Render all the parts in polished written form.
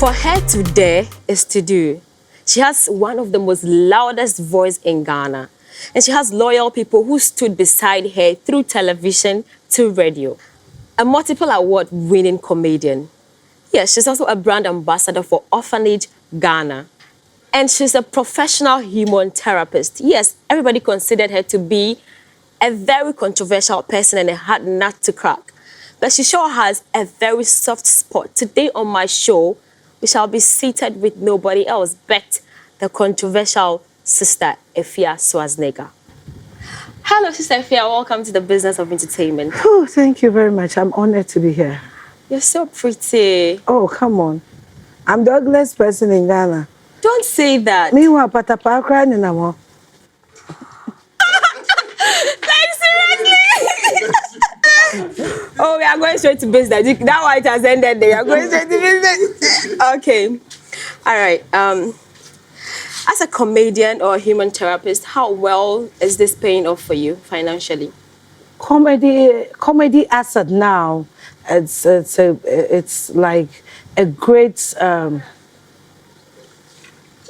For her to dare is to do. She has one of the most loudest voice in Ghana. And she has loyal people who stood beside her through television to radio. A multiple award-winning comedian. Yes, she's also a brand ambassador for Orphanage Ghana. And she's a professional human therapist. Yes, everybody considered her to be a very controversial person and a hard nut to crack. But she sure has a very soft spot. Today on my show, we shall be seated with nobody else but the controversial Sister Afia Schwarzenegger. Hello, Sister Afia. Welcome to the Business of Entertainment. Oh, thank you very much. I'm honored to be here. You're so pretty. Oh, come on. I'm the ugliest person in Ghana. Don't say that. Meanwhile, patapa crying in amo. Like, seriously? Oh, we are going straight to business. That one it has ended there. We are going straight to business. Okay. All right. As a comedian or a human therapist, how well is this paying off for you financially? Comedy asset now, it's like a great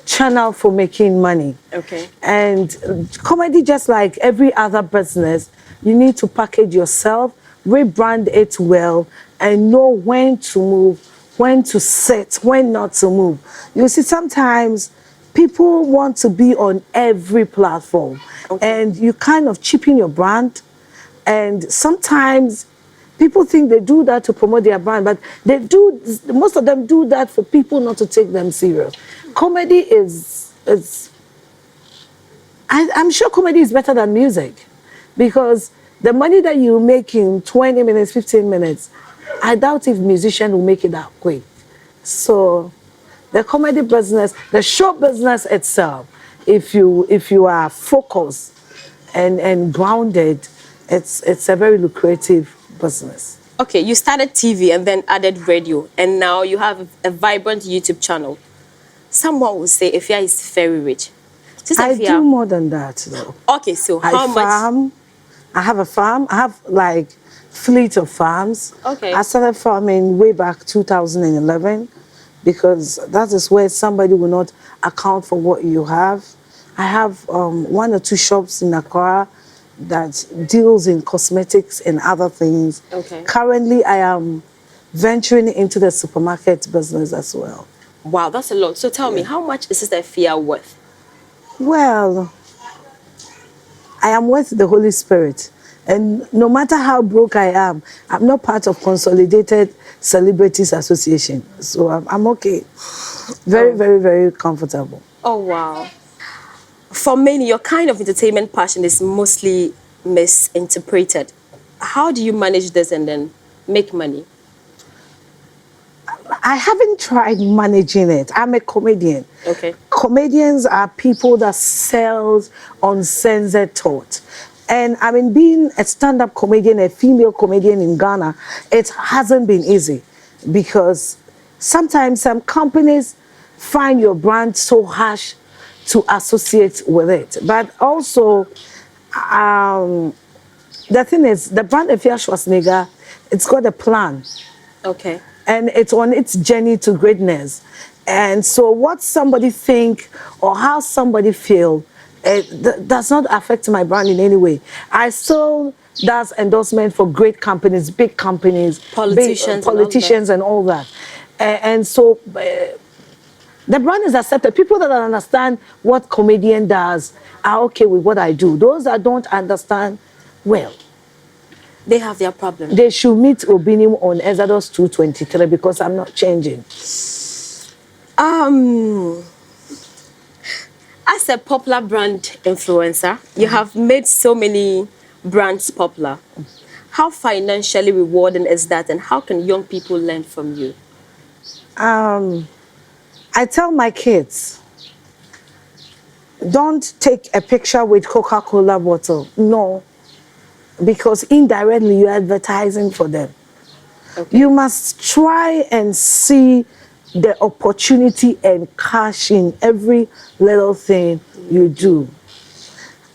channel for making money. Okay. And comedy, just like every other business, you need to package yourself, rebrand it well, and know when to move, when to sit, when not to move. You see, sometimes people want to be on every platform, and you kind of cheapen your brand. And sometimes people think they do that to promote their brand, but most of them do that for people not to take them serious. Comedy I'm sure comedy is better than music, because the money that you make in 20 minutes, 15 minutes, I doubt if musician will make it that quick. So the comedy business, the show business itself, if you are focused and grounded, it's a very lucrative business. Okay, you started TV and then added radio, and now you have a vibrant YouTube channel. Someone will say Afia is very rich. I do more than that, though. Okay, so how much? I have a farm. I have like fleet of farms. Okay. I started farming way back 2011, because that is where somebody will not account for what you have. I have 1 or 2 shops in Accra that deals in cosmetics and other things. Okay. Currently, I am venturing into the supermarket business as well. Wow, that's a lot. So tell me, how much is Sister Afia worth? Well, I am with the Holy Spirit. And no matter how broke I am, I'm not part of Consolidated Celebrities Association. So I'm okay. Very, very, very comfortable. Oh, wow. For many, your kind of entertainment passion is mostly misinterpreted. How do you manage this and then make money? I haven't tried managing it. I'm a comedian. Okay. Comedians are people that sell uncensored thought. And I mean, being a stand-up comedian, a female comedian in Ghana, it hasn't been easy, because sometimes some companies find your brand so harsh to associate with it. But also, the thing is, the brand Afia Schwarzenegger, it's got a plan. Okay. And it's on its journey to greatness. And so what somebody think or how somebody feel, it does not affect my brand in any way. I still does endorsement for great companies, big companies, politicians and all that. And so the brand is accepted. People that understand what comedian does are okay with what I do. Those that don't understand, well, they have their problem. They should meet Obinim on Exodus 2:23, because I'm not changing. As a popular brand influencer, you have made so many brands popular. How financially rewarding is that, and how can young people learn from you? I tell my kids, don't take a picture with Coca-Cola bottle. No. Because indirectly you're advertising for them. Okay. You must try and see the opportunity and cash in every little thing you do.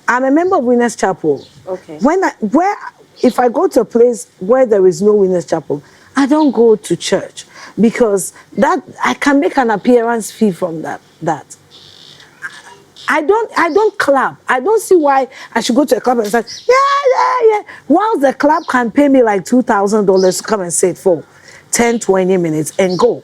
I'm a member of Winners Chapel. Okay. If I go to a place where there is no Winners Chapel, I don't go to church, because that I can make an appearance fee from that. I don't clap. I don't see why I should go to a club and say, yeah. Whilst the club can pay me like $2,000 to come and sit for 10, 20 minutes and go.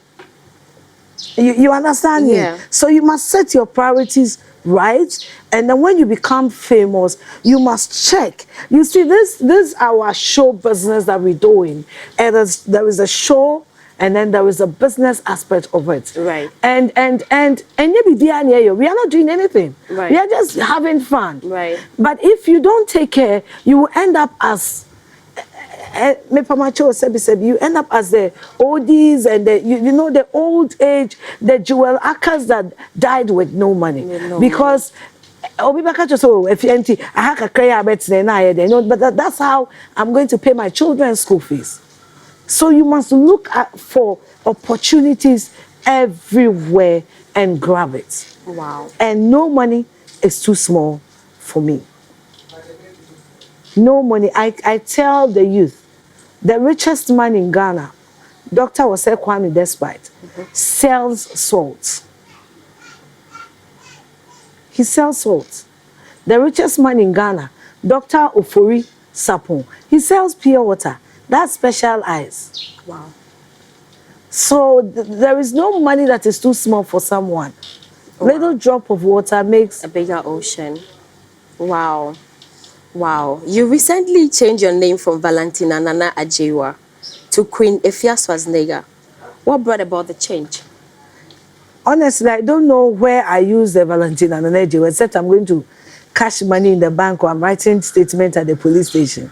You understand me? Yeah. So you must set your priorities right, and then when you become famous, you must check. You see, this our show business that we're doing, and there is a show, and then there is a business aspect of it. Right. And we are not doing anything. Right. We are just having fun. Right. But if you don't take care, you will end up as you end up as the oldies and you know the old age, the jewel actors that died with no money. Because if but that's how I'm going to pay my children's school fees. So you must look for opportunities everywhere and grab it. Wow. And no money is too small for me. No money. I tell the youth, the richest man in Ghana, Dr. Kwame Despite, sells salt. He sells salt. The richest man in Ghana, Dr. Ofori Sapon, he sells pure water. That's special ice. Wow. So there is no money that is too small for someone. Wow. Little drop of water makes a bigger ocean. Wow. Wow. You recently changed your name from Valentina Nana Ajewa to Queen Afia Schwarzenegger. What brought about the change? Honestly, I don't know where I use the Valentina Nana Ajewa, except I'm going to cash money in the bank or I'm writing statement at the police station.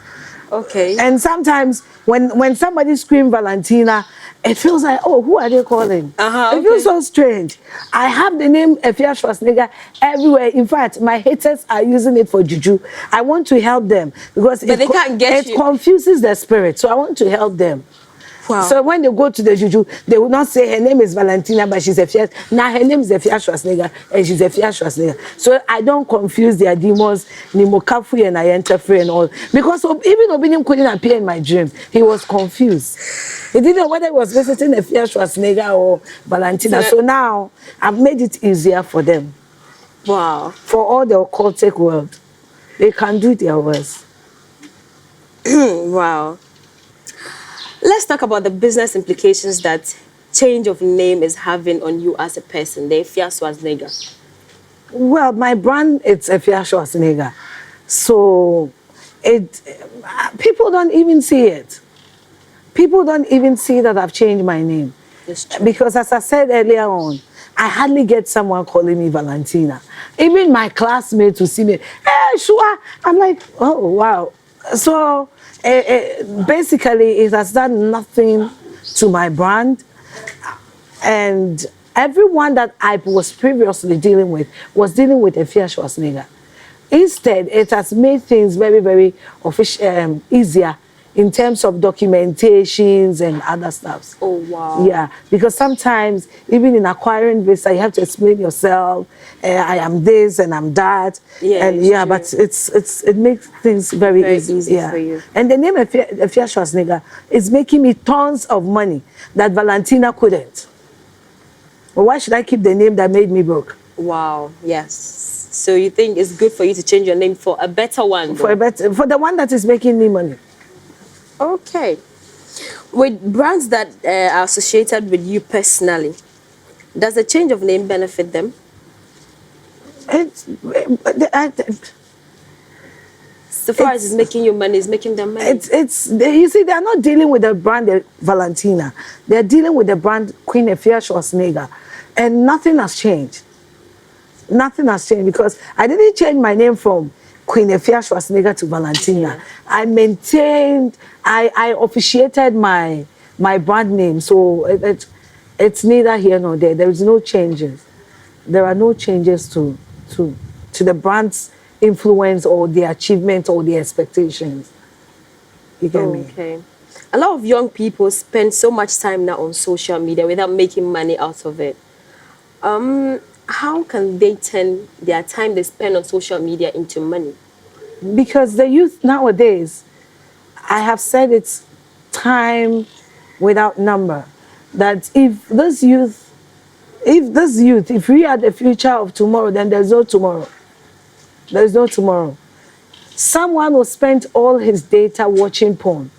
Okay. And sometimes when somebody screams Valentina, it feels like, oh, who are they calling? It feels so strange. I have the name Afia Schwarzenegger everywhere. In fact, my haters are using it for juju. I want to help them because it confuses their spirit. So I want to help them. Wow. So when they go to the juju, they will not say her name is Valentina, but she's Afia. Now her name is Afia Schwarzenegger, and she's Afia Schwarzenegger. So I don't confuse their demons, Nimokafu and I interfere and all. Because even Obinim couldn't appear in my dream. He was confused. He didn't know whether he was visiting Afia Schwarzenegger or Valentina. So now I've made it easier for them. Wow. For all the occultic world, they can do their worst. Wow. Let's talk about the business implications that change of name is having on you as a person, the Afia Schwarzenegger. Well, my brand, it's Afia Schwarzenegger. So people don't even see it. People don't even see that I've changed my name. Because as I said earlier on, I hardly get someone calling me Valentina. Even my classmates will see me, hey, sure. I'm like, oh, wow. So basically, it has done nothing to my brand. And everyone that I was previously dealing with was dealing with Afia Schwarzenegger. Instead, it has made things very, very easier in terms of documentations and other stuff. Oh, wow. Yeah, because sometimes, even in acquiring visa, you have to explain yourself. I am this and I'm that. Yeah, and yeah, but it makes things very easy for you. And the name of Afia Schwarzenegger is making me tons of money that Valentina couldn't. Well, why should I keep the name that made me broke? Wow, yes. So you think it's good for you to change your name for a better one? For the one that is making me money. Okay. With brands that are associated with you personally, does the change of name benefit them? So far as it's making you money, it's making them money. You see, they're not dealing with the brand Valentina. They're dealing with the brand Queen Afia Schwarzenegger. And nothing has changed. Nothing has changed because I didn't change my name from Queen Afia Schwarzenegger to Valentina. Yeah. I maintained, I officiated my brand name. So it's neither here nor there. There is no changes. There are no changes to the brand's influence or the achievement or the expectations. You get me? Okay. A lot of young people spend so much time now on social media without making money out of it. How can they turn their time they spend on social media into money? Because the youth nowadays, I have said it's time without number. that if we are the future of tomorrow, then there's no tomorrow. There's no tomorrow. Someone will spend all his data watching porn,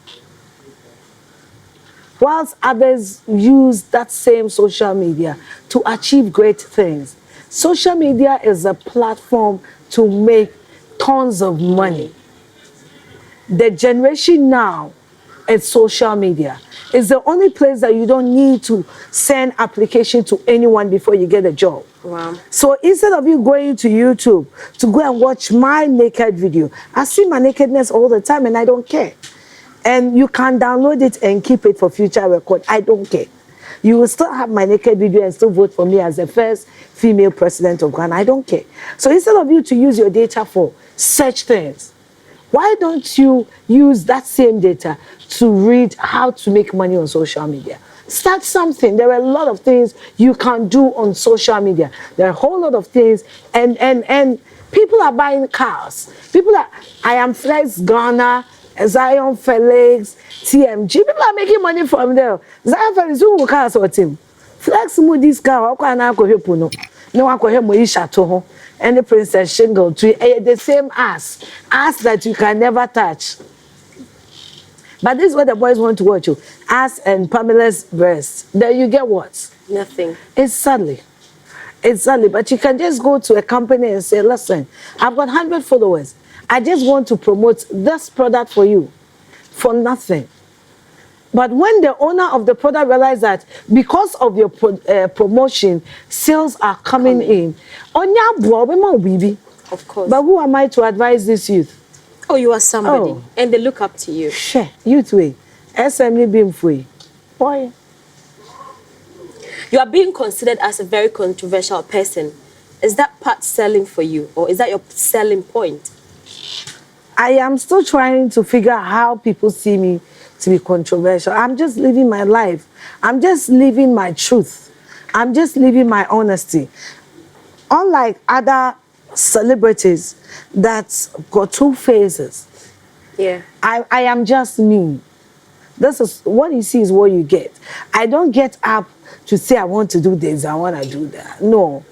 whilst others use that same social media to achieve great things. Social media is a platform to make tons of money. The generation now is social media. It's the only place that you don't need to send application to anyone before you get a job. Wow. So instead of you going to YouTube to go and watch my naked video, I see my nakedness all the time and I don't care. And you can download it and keep it for future record. I don't care. You will still have my naked video and still vote for me as the first female president of Ghana. I don't care. So instead of you to use your data for such things, why don't you use that same data to read how to make money on social media? Start something. There are a lot of things you can do on social media. There are a whole lot of things, and people are buying cars. I am Flex Ghana, Zion Felix, TMG. People are making money from there. Zion Felix, who will cars or team? Flex Moody's car, no one can hear Moisha Toho, and the Princess Shingle tree, the same ass that you can never touch. But this is what the boys want to watch you. Ass and Pamela's breast. There you get what? Nothing. It's sadly. But you can just go to a company and say, listen, I've got 100 followers. I just want to promote this product for you for nothing. But when the owner of the product realizes that because of your promotion, sales are coming in, Of course. but who am I to advise this youth? Oh, you are somebody. Oh. And they look up to you. Share, youth way. SME being free. Boy. You are being considered as a very controversial person. Is that part selling for you? Or is that your selling point? I am still trying to figure out how people see me to be controversial. I'm just living my life. I'm just living my truth. I'm just living my honesty. Unlike other celebrities that got two faces, Yeah. I am just me. This is what you see is what you get. I don't get up to say I want to do this, I want to do that. No.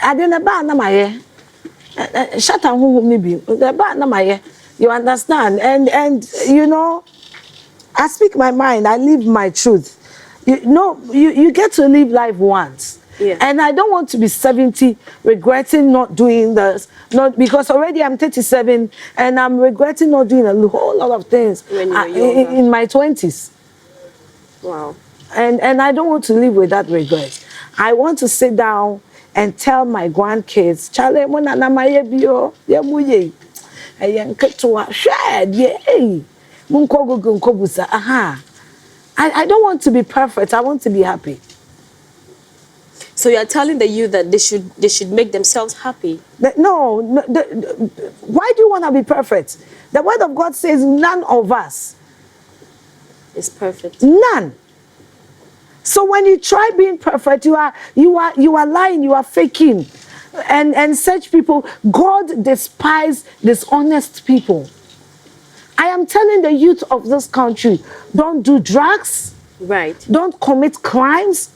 I didn't buy my shut up maybe. You understand? And you know, I speak my mind, I live my truth. You get to live life once. Yeah. And I don't want to be 70 regretting not doing this, not because already I'm 37 and I'm regretting not doing a whole lot of things When you're in my 20s. Wow. And I don't want to live with that regret. I want to sit down and tell my grandkids, Charlie, I don't want to be perfect. I want to be happy. So you are telling the youth that they should make themselves happy. Why do you want to be perfect? The word of God says none of us It's perfect. None. So when you try being perfect, you are lying, you are faking. And such people, God despises dishonest people. I am telling the youth of this country, don't do drugs, Right. don't commit crimes,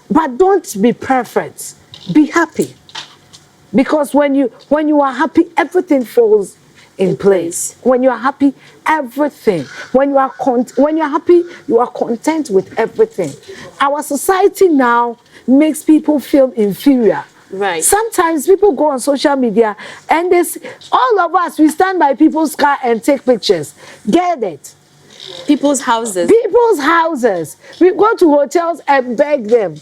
but don't be perfect. Be happy. Because when you are happy, everything falls in place. When you are happy, everything. When you are happy, you are content with everything. Our society now makes people feel inferior. Right. Sometimes people go on social media and all of us, we stand by people's car and take pictures. Get it? People's houses. People's houses. We go to hotels and beg them. We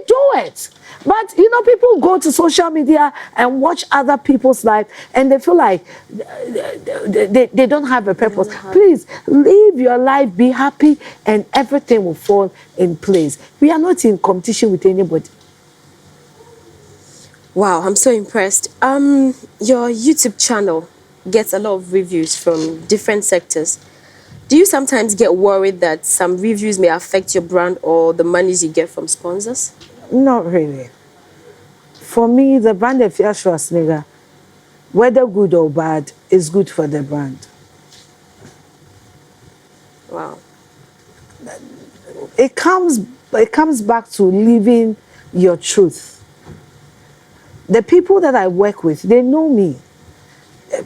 do it. But, people go to social media and watch other people's life and they feel like they don't have a purpose. Please, live your life, be happy, and everything will fall in place. We are not in competition with anybody. Wow, I'm so impressed. Your YouTube channel gets a lot of reviews from different sectors. Do you sometimes get worried that some reviews may affect your brand or the monies you get from sponsors? Not really. For me, the brand Afia Schwarzenegger, whether good or bad, is good for the brand. Wow. It comes back to living your truth. The people that I work with, they know me.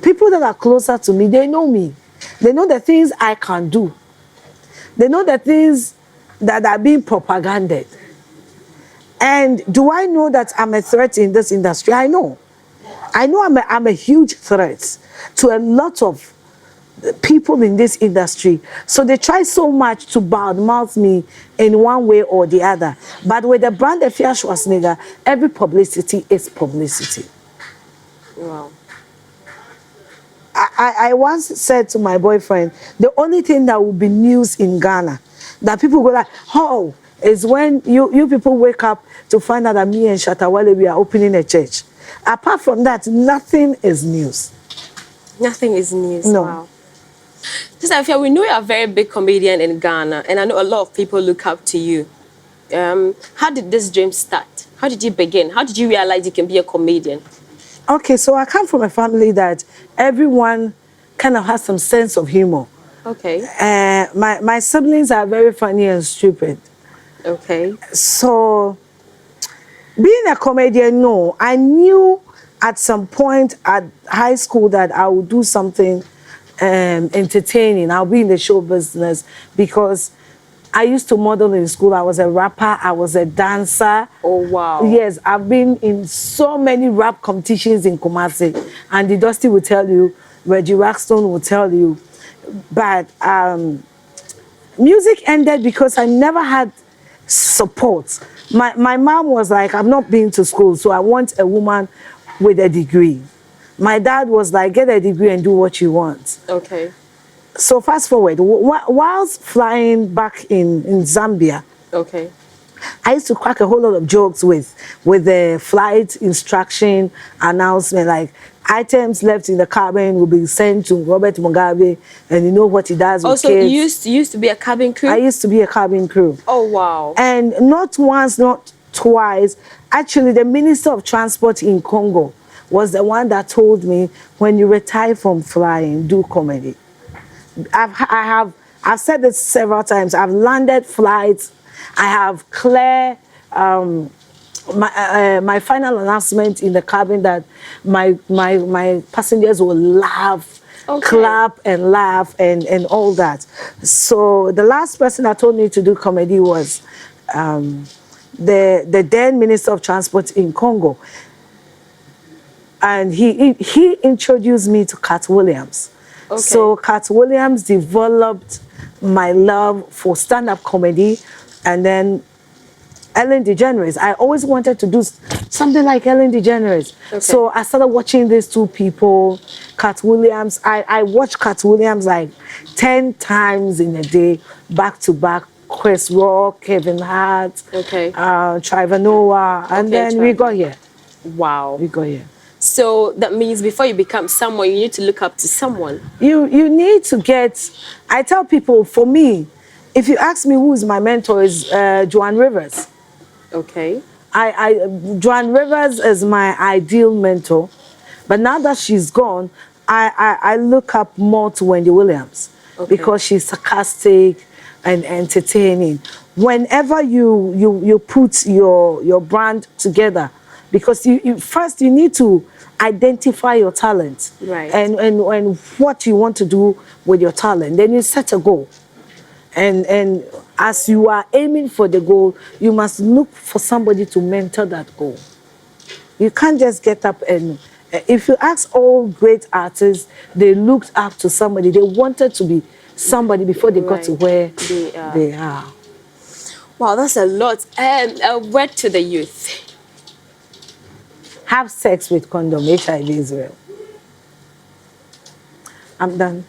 People that are closer to me, they know me. They know the things I can do. They know the things that are being propaganded. And do I know that I'm a threat in this industry? I know. I know I'm a huge threat to a lot of people in this industry. So they try so much to badmouth me in one way or the other. But with the brand Afia Schwarzenegger, every publicity is publicity. Wow. I once said to my boyfriend, the only thing that will be news in Ghana, that people go like, oh, is when you people wake up to find out that me and Shatawale, we are opening a church. Apart from that, nothing is news. Nothing is news. No. Wow. Sister Afia, we know you're a very big comedian in Ghana, and I know a lot of people look up to you. How did this dream start? How did you begin? How did you realize you can be a comedian? Okay, so I come from a family that everyone kind of has some sense of humor. Okay. My siblings are very funny and stupid. Okay. So, being a comedian, no, I knew at some point at high school that I would do something entertaining. I'll be in the show business because I used to model in school. I was a rapper. I was a dancer. Oh, wow. Yes, I've been in so many rap competitions in Kumasi. And the Dusty will tell you, Reggie Rockstone will tell you. But music ended because I never had support. My mom was like, I'm not being to school, so I want a woman with a degree. My dad was like, get a degree and do what you want. Okay. So fast forward, whilst flying back in Zambia, Okay. I used to crack a whole lot of jokes with the flight instruction announcement, like items left in the cabin will be sent to Robert Mugabe, and you know what he does with Also, kids. you used to be a cabin crew? I used to be a cabin crew. Oh, wow. And not once, not twice. Actually, the Minister of Transport in Congo was the one that told me, when you retire from flying, do comedy. I've said this several times. I've landed flights. I have clear my final announcement in the cabin that my passengers will laugh, okay, clap and laugh and all that. So the last person that told me to do comedy was the then Minister of Transport in Congo. And he introduced me to Cat Williams. Okay. So Cat Williams developed my love for stand-up comedy, and then Ellen DeGeneres. I always wanted to do something like Ellen DeGeneres. Okay. So I started watching these two people, Cat Williams. I watched Cat Williams like 10 times in a day, back to back. Chris Rock, Kevin Hart, okay, Trevor Noah, and then we got here. Wow. We got here. So that means before you become someone, you need to look up to someone. You need to get, I tell people, for me, if you ask me who is my mentor, is Joan Rivers. Okay. Joan Rivers is my ideal mentor. But now that she's gone, I look up more to Wendy Williams, okay, because she's sarcastic and entertaining. Whenever you put your brand together, because first you need to identify your talent, right, and what you want to do with your talent. Then you set a goal, and as you are aiming for the goal, you must look for somebody to mentor that goal. You can't just get up and, if you ask all great artists, they looked up to somebody. They wanted to be somebody before they got to where they are. Wow, that's a lot. And a word to the youth. Have sex with condom. HIV is real. I'm done.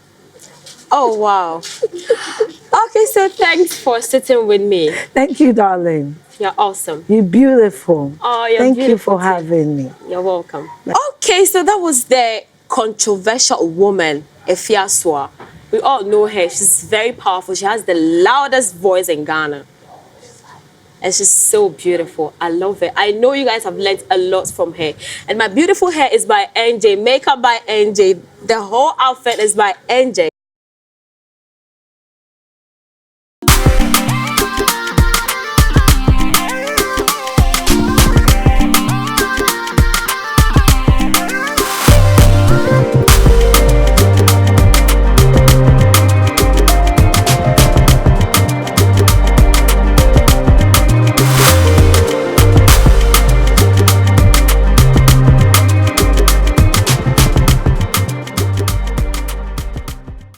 Oh, wow. Okay, so thanks for sitting with me. Thank you, darling. You're awesome. You're beautiful. Oh, you're Thank beautiful you for too. having me. You're welcome. Okay, so that was the controversial woman, Afia Swa. We all know her. She's very powerful. She has the loudest voice in Ghana. And she's so beautiful. I love her. I know you guys have learned a lot from her. And my beautiful hair is by NJ. Makeup by NJ. The whole outfit is by NJ.